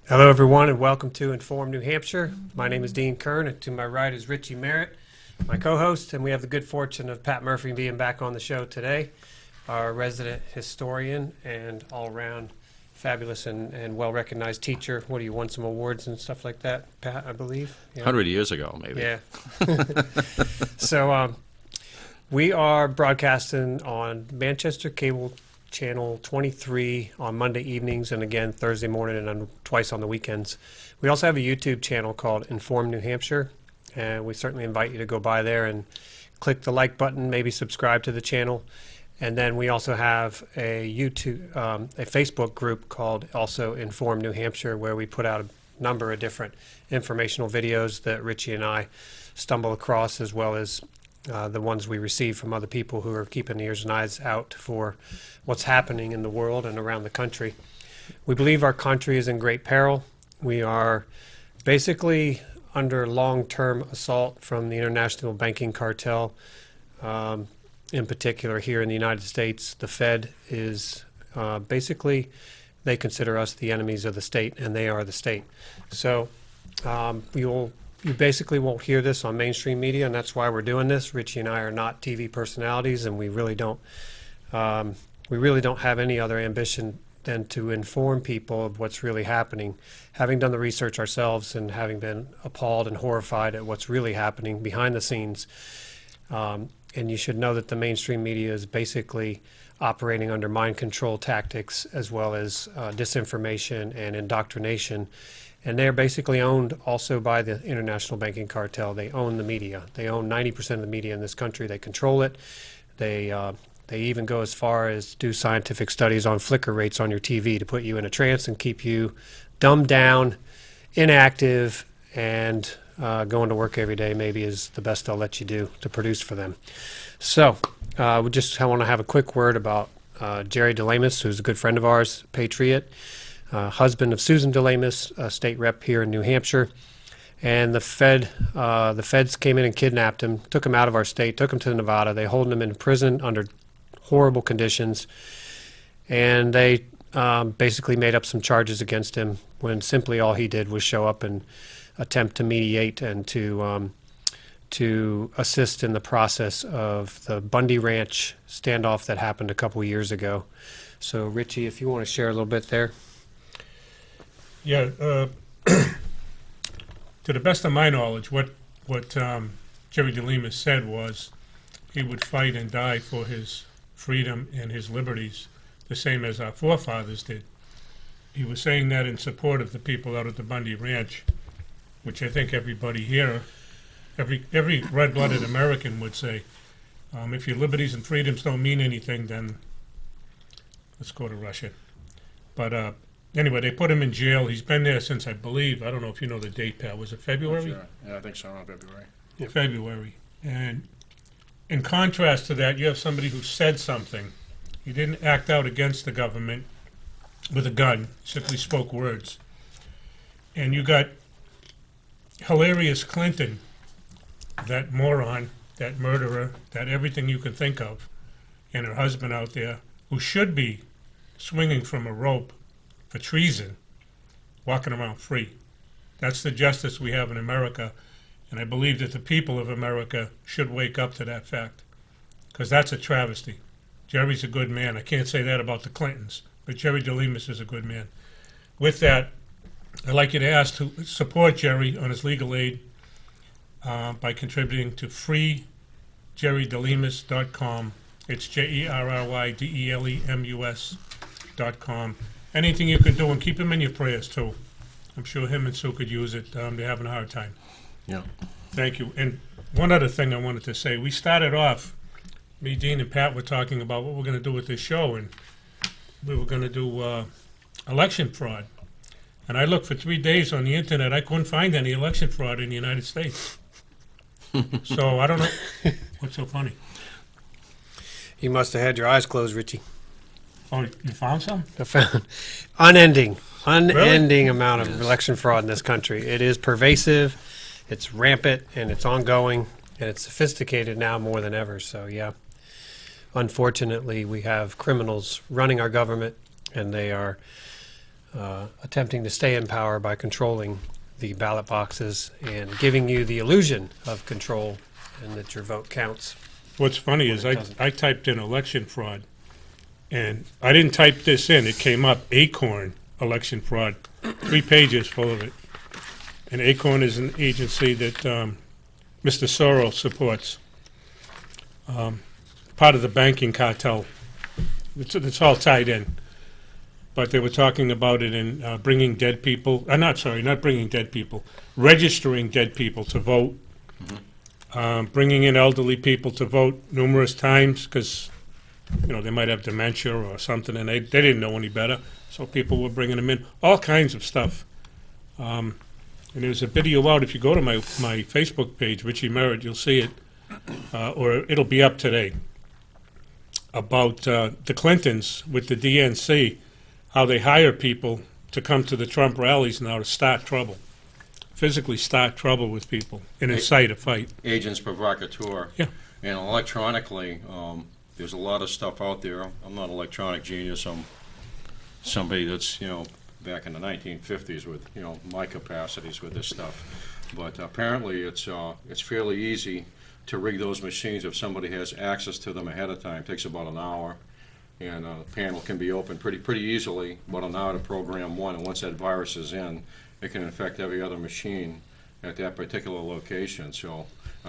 Hello, everyone, and welcome to Inform New Hampshire. My name is Dean Kern, and to my right is Richie Merritt, my co-host, and we have the good fortune of Pat Murphy being back on the show today, our resident historian and all-around fabulous and well-recognized teacher. What, do you won some awards and stuff like that, Pat, I believe? Yeah. 100 years ago, maybe. Yeah. So we are broadcasting on Manchester Cable Channel 23 on Monday evenings, and again Thursday morning, and then twice on the weekends. We also have a YouTube channel called Inform New Hampshire, and we certainly invite you to go by there and click the like button, maybe subscribe to the channel. And then we also have a Facebook group called also Inform New Hampshire, where we put out a number of different informational videos that Richie and I stumble across, as well as the ones we receive from other people who are keeping ears and eyes out for what's happening in the world and around the country. We believe our country is in great peril. We are basically under long-term assault from the international banking cartel. In particular, here in the United States, the Fed is basically, they consider us the enemies of the state, and they are the state. So you basically won't hear this on mainstream media, and that's why we're doing this. Richie and I are not TV personalities, and we really don't have any other ambition than to inform people of what's really happening. Having done the research ourselves and having been appalled and horrified at what's really happening behind the scenes. And you should know that the mainstream media is basically operating under mind control tactics, as well as disinformation and indoctrination. And they're basically owned also by the international banking cartel. They own the media. They own 90% of the media in this country. They control it. They even go as far as do scientific studies on flicker rates on your TV to put you in a trance and keep you dumbed down, inactive, and going to work every day maybe is the best they'll let you do to produce for them. So we just want to have a quick word about Jerry DeLamus, who's a good friend of ours, patriot, husband of Susan DeLamus, a state rep here in New Hampshire. And the feds came in and kidnapped him, took him out of our state, took him to Nevada. They hold him in prison under horrible conditions. And they basically made up some charges against him when simply all he did was show up and attempt to mediate and to assist in the process of the Bundy Ranch standoff that happened a couple years ago. So, Richie, if you want to share a little bit there. Yeah, to the best of my knowledge, what Jerry DeLamus said was he would fight and die for his freedom and his liberties, the same as our forefathers did. He was saying that in support of the people out at the Bundy Ranch, which I think everybody here, every red-blooded American would say, if your liberties and freedoms don't mean anything, then let's go to Russia. But anyway, they put him in jail. He's been there since, I believe, I don't know if you know the date, Pat, was it February? Sure. Yeah, I think so, around February. Yeah. February. And in contrast to that, you have somebody who said something. He didn't act out against the government with a gun, simply spoke words. And you got hilarious Clinton, that moron, that murderer, that everything you can think of, and her husband out there, who should be swinging from a rope for treason, walking around free. That's the justice we have in America, and I believe that the people of America should wake up to that fact, because that's a travesty. Jerry's a good man. I can't say that about the Clintons, but Jerry DeLamus is a good man. With that, I'd like you to ask to support Jerry on his legal aid by contributing to freejerrydelemus.com. It's JERRYDELEMUS.com. Anything you can do, and keep him in your prayers too. I'm sure him and Sue could use it. They're having a hard time. Yeah. Thank you. And one other thing I wanted to say. We started off, me, Dean, and Pat were talking about what we're going to do with this show, and we were going to do election fraud. And I looked for 3 days on the internet. I couldn't find any election fraud in the United States. So I don't know. What's so funny? You must have had your eyes closed, Richie. Oh, you found some? I found unending Really? amount of election fraud in this country. It is pervasive, it's rampant, and it's ongoing, and it's sophisticated now more than ever. So, yeah, unfortunately, we have criminals running our government, and they are attempting to stay in power by controlling the ballot boxes and giving you the illusion of control and that your vote counts. What's funny is It doesn't. I typed in election fraud, and I didn't type this in. It came up, Acorn election fraud, 3 pages full of it. And Acorn is an agency that Mr. Soros supports, part of the banking cartel. It's all tied in. But they were talking about it in bringing dead people, not bringing dead people, registering dead people to vote, bringing in elderly people to vote numerous times because, they might have dementia or something, and they didn't know any better, so people were bringing them in, all kinds of stuff. And there's a video out. If you go to my Facebook page, Richie Merritt, you'll see it, or it'll be up today, about the Clintons with the DNC, how they hire people to come to the Trump rallies now to start trouble, physically start trouble with people and incite a fight. Agents provocateur. Yeah. And electronically, there's a lot of stuff out there. I'm not an electronic genius. I'm somebody that's, back in the 1950s with, my capacities with this stuff. But apparently it's fairly easy to rig those machines if somebody has access to them ahead of time. It takes about an hour. And the panel can be opened pretty easily, about an hour to program one. And once that virus is in, it can infect every other machine at that particular location. So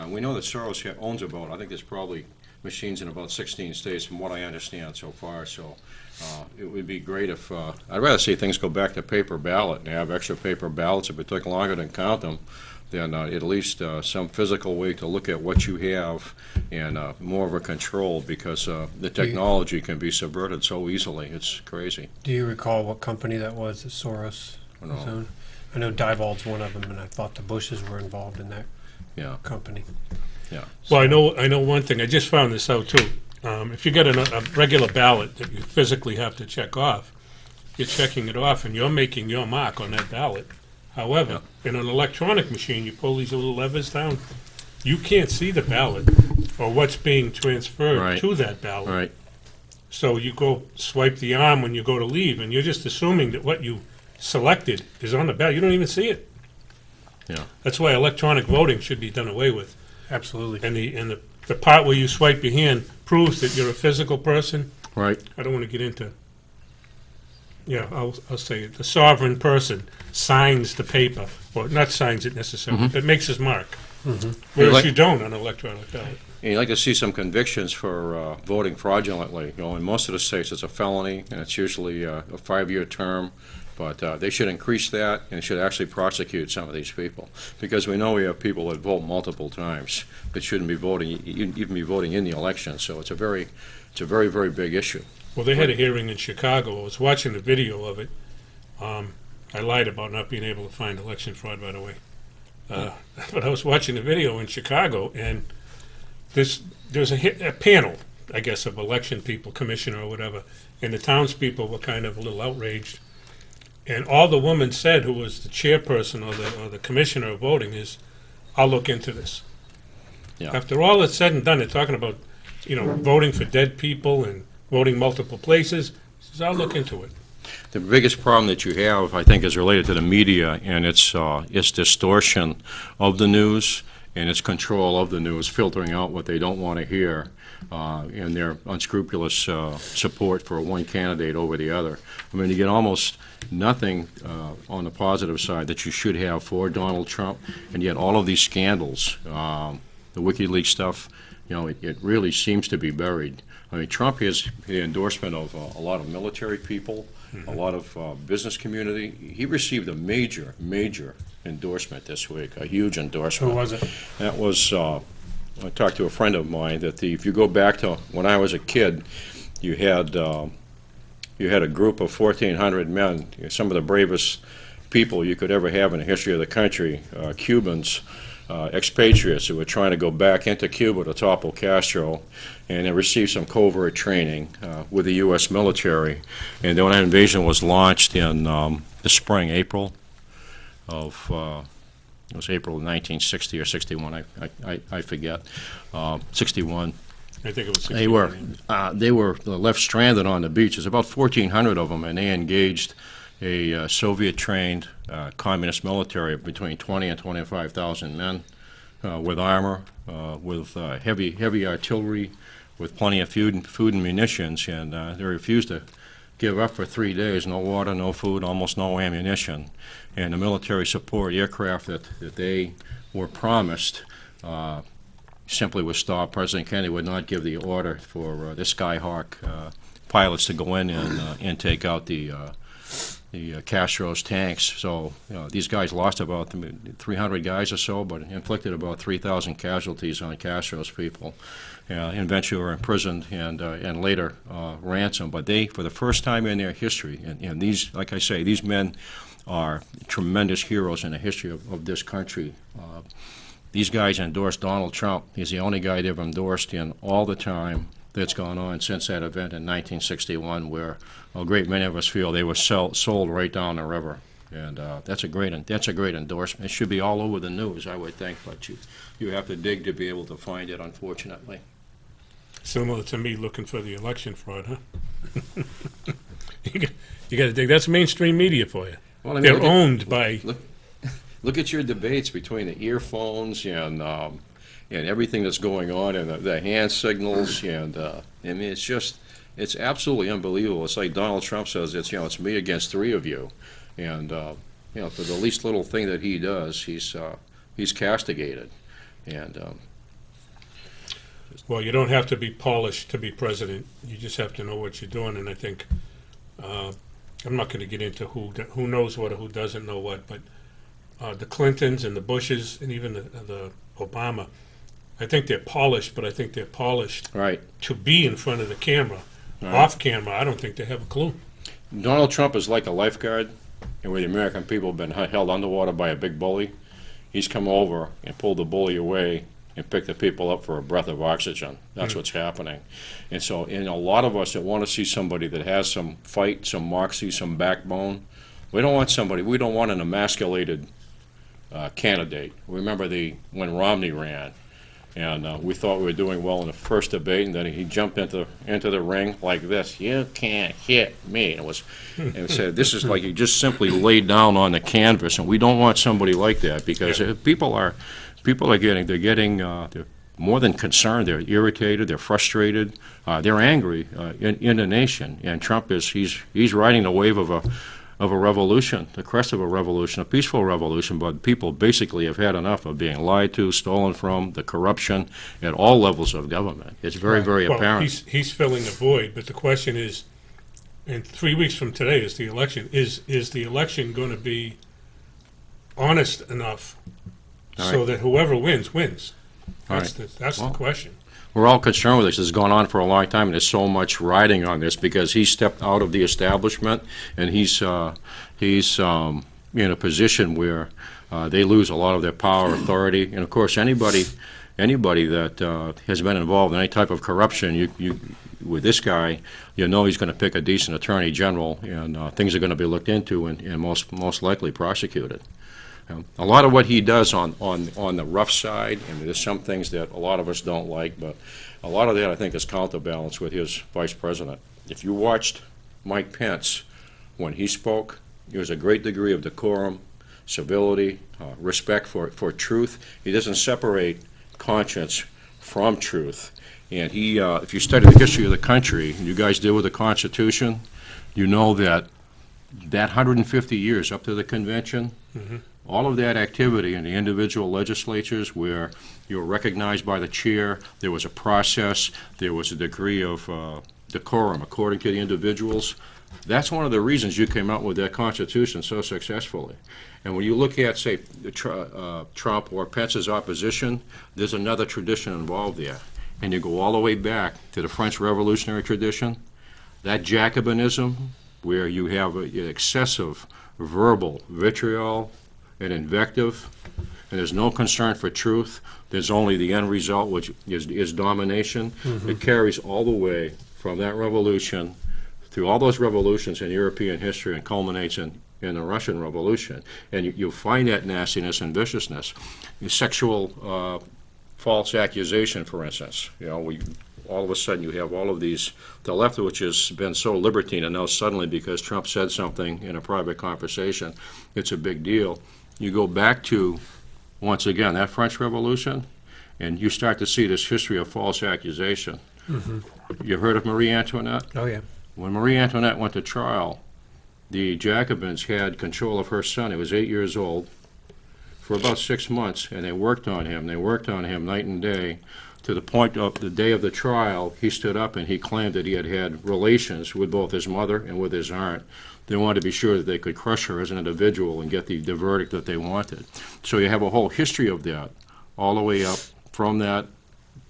we know that Soros owns about, I think there's probably machines in about 16 states from what I understand so far. So it would be great if, I'd rather see things go back to paper ballot and have extra paper ballots. If it took longer to count them, then at least some physical way to look at what you have and more of a control, because the technology can be subverted so easily. It's crazy. Do you recall what company that was that Soros was on? I know Diebold's one of them, and I thought the Bushes were involved in that company. Yeah. Well, I know one thing. I just found this out too. If you get a regular ballot that you physically have to check off, you're checking it off and you're making your mark on that ballot. However, in an electronic machine, you pull these little levers down. You can't see the ballot or what's being transferred to that ballot. Right. So you go swipe the arm when you go to leave, and you're just assuming that what you selected is on the ballot. You don't even see it. Yeah. That's why electronic voting should be done away with. Absolutely. And the part where you swipe your hand proves that you're a physical person. Right. I don't want to get into. Yeah, I'll say it. The sovereign person signs the paper, or not signs it necessarily, but makes his mark. Whereas you don't on an electronic ballot. And you'd like to see some convictions for voting fraudulently. In most of the states, it's a felony, and it's usually a 5-year term. But they should increase that and should actually prosecute some of these people, because we know we have people that vote multiple times that shouldn't be voting, even be voting in the election. So it's a very, very big issue. Well, they had a hearing in Chicago. I was watching the video of it. I lied about not being able to find election fraud, by the way. But I was watching the video in Chicago, and there's a panel, I guess, of election people, commissioner or whatever, and the townspeople were kind of a little outraged. And all the woman said, who was the chairperson or the commissioner of voting, is, "I'll look into this." Yeah. After all that's said and done, they're talking about, voting for dead people and voting multiple places. She says, "I'll look into it." The biggest problem that you have, I think, is related to the media and its distortion of the news and its control of the news, filtering out what they don't want to hear, and their unscrupulous support for one candidate over the other. I mean, you get almost nothing on the positive side that you should have for Donald Trump, and yet all of these scandals, the WikiLeaks stuff, it really seems to be buried. I mean, Trump has the endorsement of a lot of military people, a lot of business community. He received a major endorsement this week, a huge endorsement. Who was it? That was, I talked to a friend of mine, that if you go back to when I was a kid, you had a group of 1,400 men, some of the bravest people you could ever have in the history of the country, Cubans, expatriates who were trying to go back into Cuba to topple Castro, and they received some covert training with the U.S. military. And then when that invasion was launched in the spring, April of, it was April of 1960 or 61, I forget, 61. I think it was 60. They were left stranded on the beach. There's about 1,400 of them, and they engaged a Soviet-trained communist military of between 20 and 25,000 men with armor, with heavy artillery, with plenty of food and munitions, and they refused to give up for 3 days. No water, no food, almost no ammunition. And the military support aircraft that they were promised simply was stopped. President Kennedy would not give the order for the Skyhawk pilots to go in and take out the Castro's tanks. So these guys lost about 300 guys or so, but inflicted about 3,000 casualties on Castro's people. And eventually were imprisoned and later ransomed. But they, for the first time in their history, and these, like I say, these men are tremendous heroes in the history of this country. These guys endorsed Donald Trump. He's the only guy they've endorsed in all the time that's gone on since that event in 1961, where a great many of us feel they were sold right down the river. And that's a great endorsement. It should be all over the news, I would think, but you have to dig to be able to find it, unfortunately. Similar to me looking for the election fraud, huh? You got to dig. That's mainstream media for you. Well, I mean, They're owned by... Look at your debates between the earphones and everything that's going on, and the hand signals, and I mean, it's absolutely unbelievable. It's like Donald Trump says, it's me against three of you, and for the least little thing that he does, he's castigated, and. Well, you don't have to be polished to be president. You just have to know what you're doing, and I think I'm not going to get into who knows what or who doesn't know what, but the Clintons and the Bushes and even the Obama, I think they're polished, but I think they're polished right to be in front of the camera. Right. Off camera, I don't think they have a clue. Donald Trump is like a lifeguard, and where the American people have been held underwater by a big bully, he's come over and pulled the bully away and pick the people up for a breath of oxygen. That's what's happening. And so, a lot of us that want to see somebody that has some fight, some moxie, some backbone, we don't want an emasculated candidate. Remember when Romney ran, and we thought we were doing well in the first debate, and then he jumped into the ring like this. You can't hit me. And it said, this is like you just simply laid down on the canvas, and we don't want somebody like that, because people are getting more than concerned. They're irritated. They're frustrated. They're angry in the nation. And Trump he's riding the wave of a revolution, the crest of a revolution, a peaceful revolution. But people basically have had enough of being lied to, stolen from, the corruption at all levels of government. It's very, very apparent. He's filling a void. But the question is, in 3 weeks from today is the election. Is the election going to be honest enough? So that whoever wins. That's the question. We're all concerned with this. This has gone on for a long time, and there's so much riding on this because he stepped out of the establishment, and he's in a position where they lose a lot of their power, authority, and of course anybody that has been involved in any type of corruption, you with this guy, he's going to pick a decent attorney general, and things are going to be looked into and most likely prosecuted. A lot of what he does on the rough side, and there's some things that a lot of us don't like, but a lot of that I think is counterbalanced with his vice president. If you watched Mike Pence when he spoke, there was a great degree of decorum, civility, respect for truth. He doesn't separate conscience from truth. And if you study the history of the country, and you guys deal with the Constitution, you know that 150 years up to the convention, all of that activity in the individual legislatures where you were recognized by the chair, there was a process, there was a degree of decorum according to the individuals. That's one of the reasons you came out with that Constitution so successfully. And when you look at, say, Trump or Pence's opposition, there's another tradition involved there. And you go all the way back to the French Revolutionary tradition, that Jacobinism, where you have an excessive verbal vitriol and invective, and there's no concern for truth. There's only the end result, which is domination. It carries all the way from that revolution through all those revolutions in European history and culminates in the Russian Revolution. And you find that nastiness and viciousness. Sexual false accusation, for instance. all of a sudden you have all of these, the left, which has been so libertine, and now suddenly because Trump said something in a private conversation, it's a big deal. You go back to, once again, that French Revolution, and you start to see this history of false accusation. You've heard of Marie Antoinette? Oh, yeah. When Marie Antoinette went to trial, the Jacobins had control of her son. He was 8 years old for about 6 months, and they worked on him. They worked on him night and day to the point of the day of the trial. He stood up and he claimed that he had had relations with both his mother and with his aunt. They wanted to be sure that they could crush her as an individual and get the verdict that they wanted. So you have a whole history of that, all the way up from that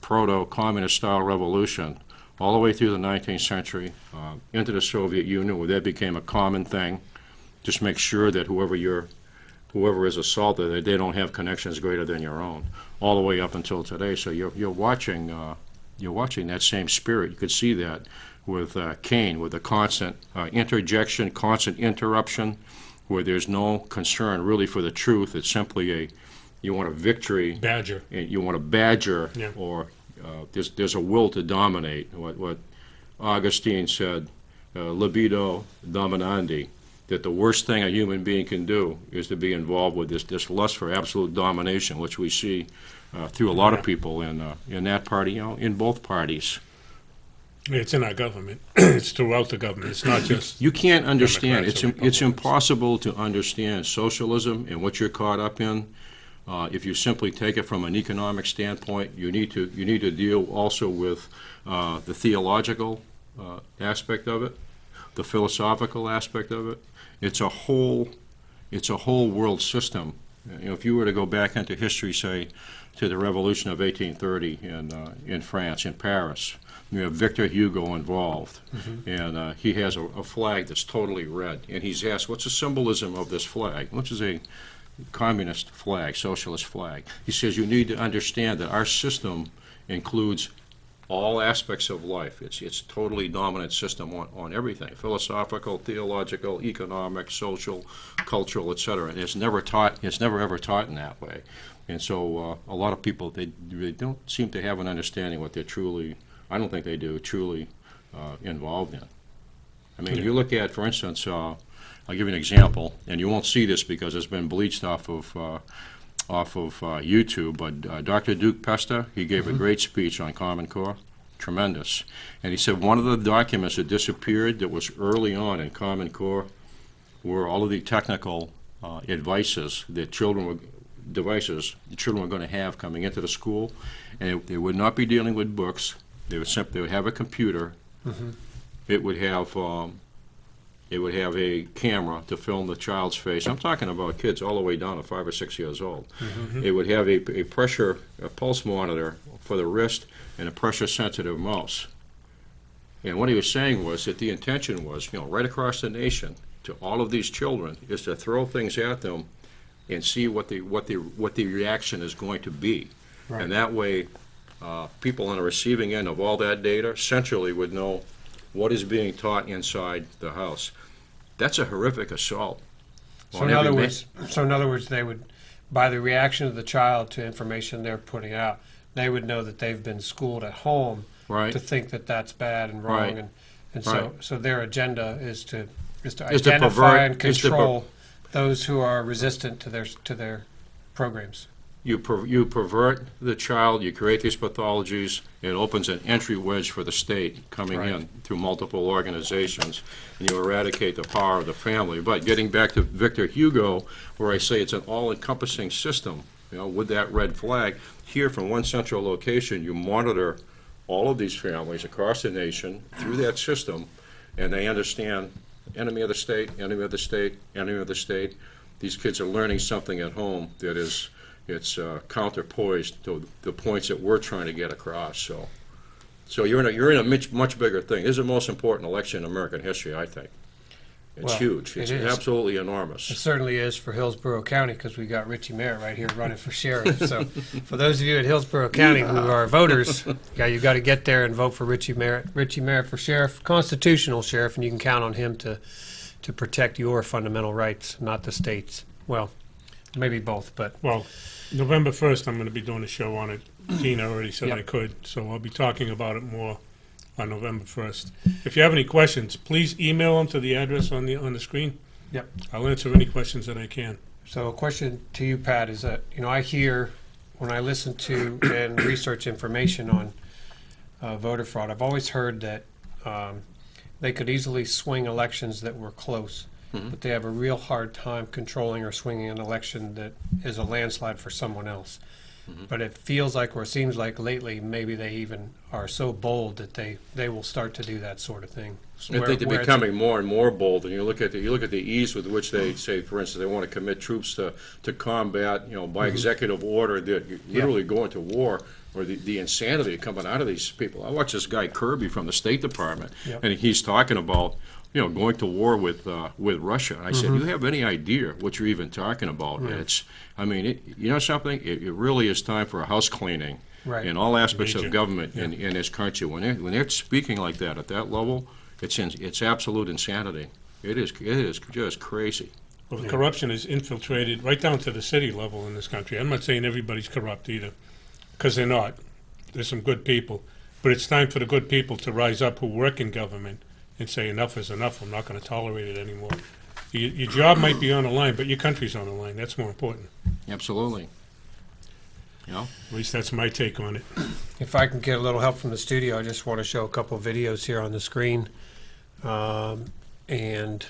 proto-communist style revolution all the way through the 19th century, into the Soviet Union, where that became a common thing. Just make sure that whoever is assaulted, that they don't have connections greater than your own, all the way up until today. So you're watching that same spirit. You could see that with Cain, with the constant interjection, constant interruption, where there's no concern really for the truth. It's simply you want a victory. Badger. You want a badger, Yeah. or there's a will to dominate. What Augustine said, libido dominandi, that the worst thing a human being can do is to be involved with this lust for absolute domination, which we see through a lot of people in that party, in both parties. It's in our government. It's throughout the government. It's not just. You can't understand. Democrats or It's Republicans. impossible to understand socialism and what you're caught up in. If you simply take it from an economic standpoint, you need to deal also with the theological aspect of it, the philosophical aspect of it. It's a whole world system. If you were to go back into history, say to the Revolution of 1830 in France, in Paris, you have Victor Hugo involved, and he has a flag that's totally red, and he's asked, "What's the symbolism of this flag?" Which is a communist flag, socialist flag. He says you need to understand that our system includes all aspects of life. It's totally dominant system on everything, philosophical, theological, economic, social, cultural, etc. And it's never ever taught in that way. And so a lot of people, they don't seem to have an understanding what they're truly, I don't think they do, truly involved in. I mean, you look at, for instance, I'll give you an example, and you won't see this because it's been bleached off of YouTube, but Dr. Duke Pesta, he gave a great speech on Common Core, tremendous. And he said one of the documents that disappeared that was early on in Common Core were all of the technical advices that children were going to have coming into the school, and they would not be dealing with books. They would have a computer. It would have a camera to film the child's face. I'm talking about kids all the way down to 5 or 6 years old. It would have a pulse monitor for the wrist, and a pressure-sensitive mouse. And what he was saying was that the intention was, right across the nation, to all of these children, is to throw things at them and see what the reaction is going to be. Right. And that way, people on the receiving end of all that data centrally would know what is being taught inside the house. That's a horrific assault. So in other words, they would, by the reaction of the child to information they're putting out, they would know that they've been schooled at home Right. to think that that's bad and wrong, Right. and Right. so their agenda is to to identify pervert- and control those who are resistant to their programs. You pervert the child, you create these pathologies, it opens an entry wedge for the state coming Right. in through multiple organizations, and you eradicate the power of the family. But getting back to Victor Hugo, where I say it's an all-encompassing system, with that red flag, here from one central location, you monitor all of these families across the nation through that system, and they understand enemy of the state, enemy of the state, enemy of the state. These kids are learning something at home that is counterpoised to the points that we're trying to get across. So you're in a much bigger thing. This is the most important election in American history, I think. It's Well, huge. It's it is. absolutely It enormous. certainly is for Hillsborough County, because we got Richie Merritt right here running for sheriff. So for those of you at Hillsborough County who are voters, you got to get there and vote for Richie Merritt. Richie Merritt for sheriff, constitutional sheriff, and you can count on him to protect your fundamental rights, not the state's. Well, maybe both, but Well, November 1st, I'm going to be doing a show on it. Tina already said I Yep. could, so I'll be talking about it more on November 1st. If you have any questions, please email them to the address on the screen. Yep. I'll answer any questions that I can. So a question to you, Pat, is that, I hear when I listen to and research information on voter fraud, I've always heard that they could easily swing elections that were close, but they have a real hard time controlling or swinging an election that is a landslide for someone else. But it feels like, or it seems like lately, maybe they even are so bold that they will start to do that sort of thing. I think they're becoming more and more bold, and you look at the ease with which they say, for instance, they want to commit troops to combat, by executive order, they're literally going to war, or the insanity coming out of these people. I watched this guy Kirby from the State Department, Yep. and he's talking about going to war with Russia. And I said, you have any idea what you're even talking about? And it's, you know something? It really is time for a house cleaning Right. in all aspects Major. of government in this country. When they're speaking like that at that level, it's absolute insanity. It is just crazy. Well, the corruption is infiltrated right down to the city level in this country. I'm not saying everybody's corrupt either, because they're not. There's some good people. But it's time for the good people to rise up who work in government and say enough is enough. I'm not going to tolerate it anymore. Your job might be on the line, but your country's on the line. That's more important. Absolutely. At least that's my take on it. If I can get a little help from the studio, I just want to show a couple of videos here on the screen. And,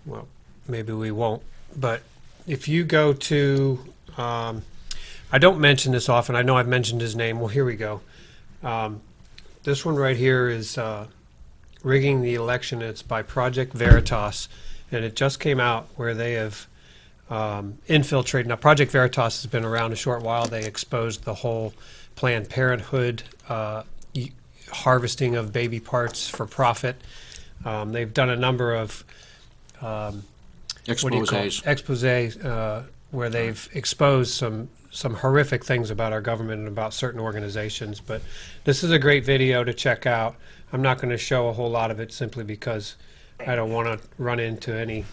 well, maybe we won't. But if you go to, I don't mention this often. I know I've mentioned his name. Well, here we go. This one right here is rigging the election. It's by Project Veritas. And it just came out where they have infiltrated. Now, Project Veritas has been around a short while. They exposed the whole Planned Parenthood harvesting of baby parts for profit. They've done a number of exposés where they've exposed some horrific things about our government and about certain organizations. But this is a great video to check out. I'm not going to show a whole lot of it simply because I don't want to run into any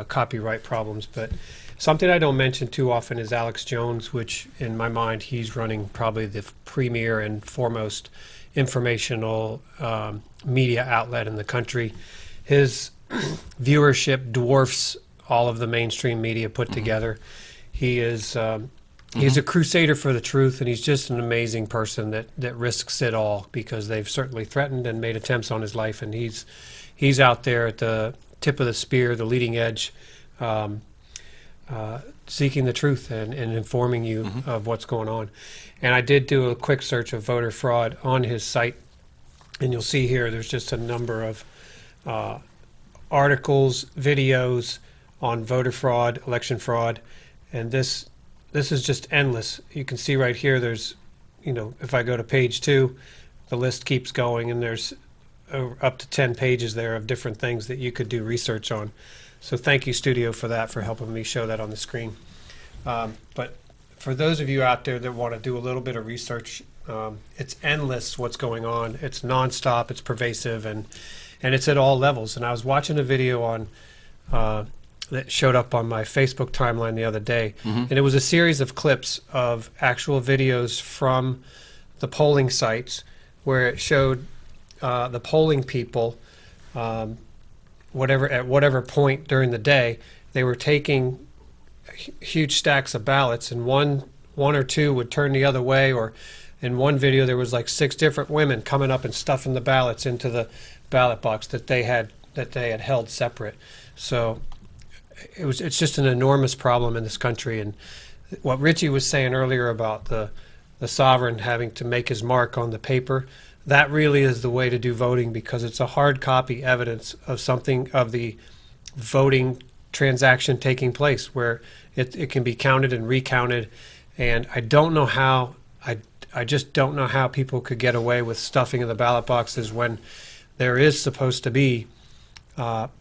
copyright problems. But something I don't mention too often is Alex Jones, which in my mind he's running probably the premier and foremost informational media outlet in the country. His viewership dwarfs all of the mainstream media put together. He is he's a crusader for the truth, and he's just an amazing person that risks it all because they've certainly threatened and made attempts on his life, and he's out there at the tip of the spear, the leading edge, seeking the truth and informing you of what's going on. And I did do a quick search of voter fraud on his site, and you'll see here there's just a number of articles, videos on voter fraud, election fraud, and this is just endless. You can see right here there's, if I go to page 2, the list keeps going, and there's up to 10 pages there of different things that you could do research on. So thank you, Studio, for that, for helping me show that on the screen. But for those of you out there that want to do a little bit of research, it's endless what's going on. It's nonstop, it's pervasive, and it's at all levels. And I was watching a video on that showed up on my Facebook timeline the other day, and it was a series of clips of actual videos from the polling sites where it showed the polling people, at whatever point during the day, they were taking huge stacks of ballots, and one or two would turn the other way, or in one video there was like 6 different women coming up and stuffing the ballots into the ballot box that they had held separate. So it's just an enormous problem in this country. And what Richie was saying earlier about the sovereign having to make his mark on the paper, that really is the way to do voting, because it's a hard copy evidence of something, of the voting transaction taking place, where it can be counted and recounted. And I don't know how, I just don't know how people could get away with stuffing of the ballot boxes when there is supposed to be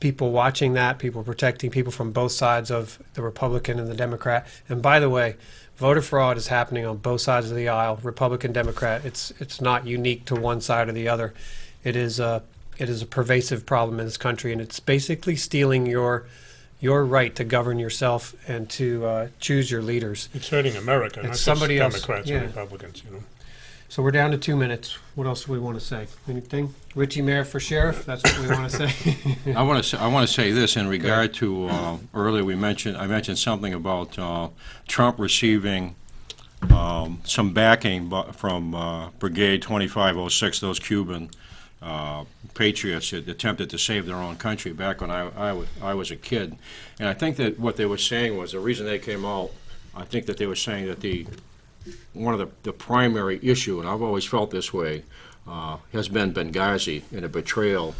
people watching that, people protecting people from both sides of the Republican and the Democrat. And by the way, voter fraud is happening on both sides of the aisle, Republican, Democrat. It's not unique to one side or the other. It is a pervasive problem in this country, and it's basically stealing your your right to govern yourself and to choose your leaders. It's hurting America, not just somebody else, Democrats yeah. and Republicans, you know. So we're down to 2 minutes. What else do we want to say? Anything? Richie Mayor for sheriff? That's what we want to say. I want to say this in regard to earlier I mentioned something about Trump receiving some backing from Brigade 2506, those Cuban patriots that attempted to save their own country back when I was a kid. And I think that what they were saying was the reason they came out, I think that they were saying that one of the primary issue, and I've always felt this way, has been Benghazi and a betrayal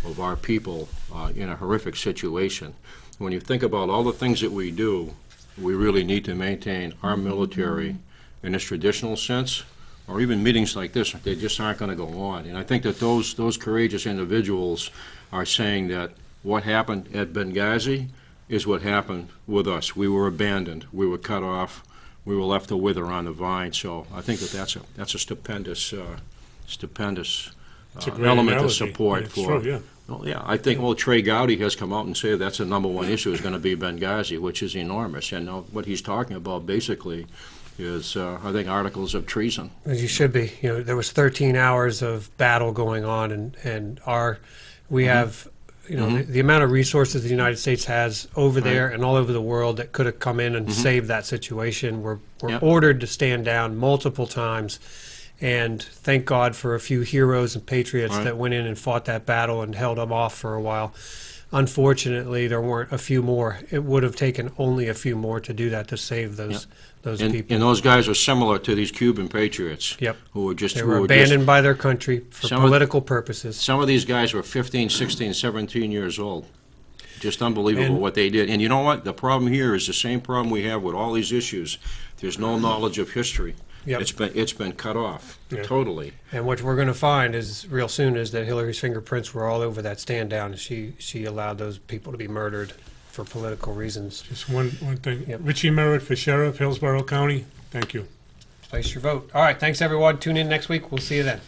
of our people in a horrific situation. When you think about all the things that we do, we really need to maintain our military in its traditional sense, or even meetings like this, they just aren't going to go on. And I think that those courageous individuals are saying that what happened at Benghazi is what happened with us. We were abandoned. We were cut off. We were left to wither on the vine. So I think that that's a stupendous It's a great element of analogy. support It's for. true, yeah. Well, yeah, I think Trey Gowdy has come out and said that's the number one issue is going to be Benghazi, which is enormous. And what he's talking about basically is, I think, articles of treason. As you should be. You know, there was 13 hours of battle going on, and we have, you know, the amount of resources the United States has over there and all over the world that could have come in and saved that situation. We're ordered to stand down multiple times, and thank God for a few heroes and patriots that went in and fought that battle and held them off for a while. Unfortunately, there weren't a few more. It would have taken only a few more to do that, to save those people. And those guys are similar to these Cuban patriots. Yep. Who were just They were abandoned by their country for political purposes. Some of these guys were 15, 16, 17 years old. Just unbelievable And- what they did. And you know what? The problem here is the same problem we have with all these issues. There's no knowledge of history. Yep. It's been cut off totally. And what we're going to find is real soon is that Hillary's fingerprints were all over that stand down, and she allowed those people to be murdered for political reasons. Just one thing. Yep. Richie Merritt for Sheriff, Hillsborough County. Thank you. Place your vote. All right, thanks everyone. Tune in next week. We'll see you then.